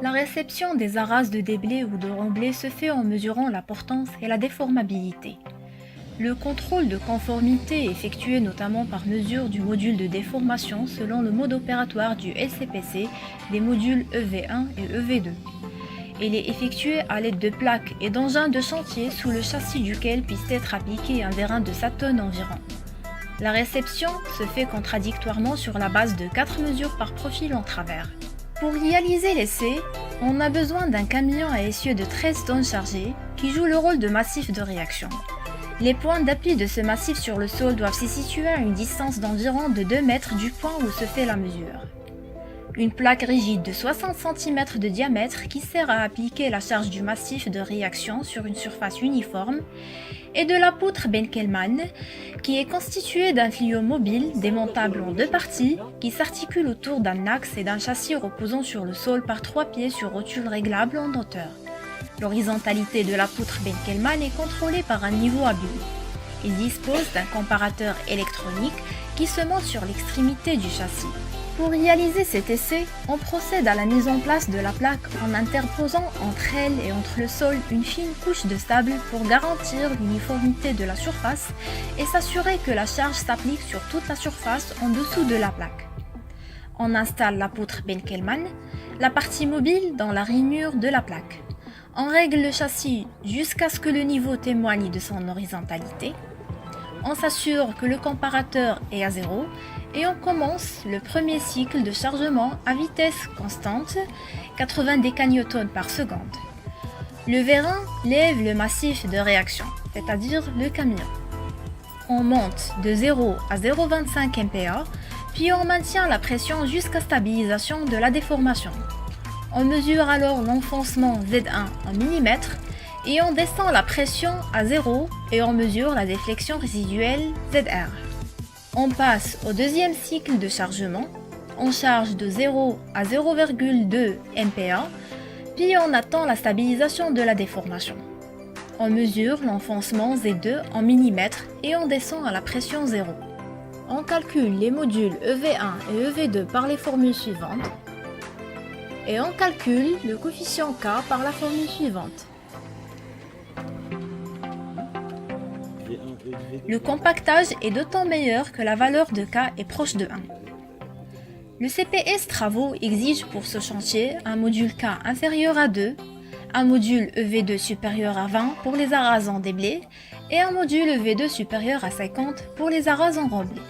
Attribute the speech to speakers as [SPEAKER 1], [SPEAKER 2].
[SPEAKER 1] La réception des arases de déblai ou de remblai se fait en mesurant la portance et la déformabilité. Le contrôle de conformité est effectué notamment par mesure du module de déformation selon le mode opératoire du SCPC des modules EV1 et EV2. Il est effectué à l'aide de plaques et d'engins de chantier sous le châssis duquel puisse être appliqué un vérin de 7 tonnes environ. La réception se fait contradictoirement sur la base de 4 mesures par profil en travers. Pour réaliser l'essai, on a besoin d'un camion à essieu de 13 tonnes chargées qui joue le rôle de massif de réaction. Les points d'appui de ce massif sur le sol doivent se situer à une distance d'environ de 2 mètres du point où se fait la mesure. Une plaque rigide de 60 cm de diamètre qui sert à appliquer la charge du massif de réaction sur une surface uniforme et de la poutre Benkelmann qui est constituée d'un tuyau mobile démontable en 2 parties qui s'articule autour d'un axe et d'un châssis reposant sur le sol par 3 pieds sur rotule réglable en hauteur. L'horizontalité de la poutre Benkelmann est contrôlée par un niveau à bulles. Il dispose d'un comparateur électronique qui se monte sur l'extrémité du châssis. Pour réaliser cet essai, on procède à la mise en place de la plaque en interposant entre elle et entre le sol une fine couche de sable pour garantir l'uniformité de la surface et s'assurer que la charge s'applique sur toute la surface en dessous de la plaque. On installe la poutre Benkelmann, la partie mobile dans la rainure de la plaque. On règle le châssis jusqu'à ce que le niveau témoigne de son horizontalité. On s'assure que le comparateur est à 0 et on commence le premier cycle de chargement à vitesse constante, 80 décanewtons par seconde. Le vérin lève le massif de réaction, c'est-à-dire le camion. On monte de 0 à 0,25 MPa, puis on maintient la pression jusqu'à stabilisation de la déformation. On mesure alors l'enfoncement Z1 en millimètres et on descend la pression à 0 et on mesure la déflexion résiduelle ZR. On passe au deuxième cycle de chargement, on charge de 0 à 0,2 MPa, puis on attend la stabilisation de la déformation. On mesure l'enfoncement Z2 en millimètres et on descend à la pression 0. On calcule les modules EV1 et EV2 par les formules suivantes et on calcule le coefficient K par la formule suivante. Le compactage est d'autant meilleur que la valeur de K est proche de 1. Le CPS Travaux exige pour ce chantier un module K inférieur à 2, un module EV2 supérieur à 20 pour les arases en déblai et un module EV2 supérieur à 50 pour les arases en remblai.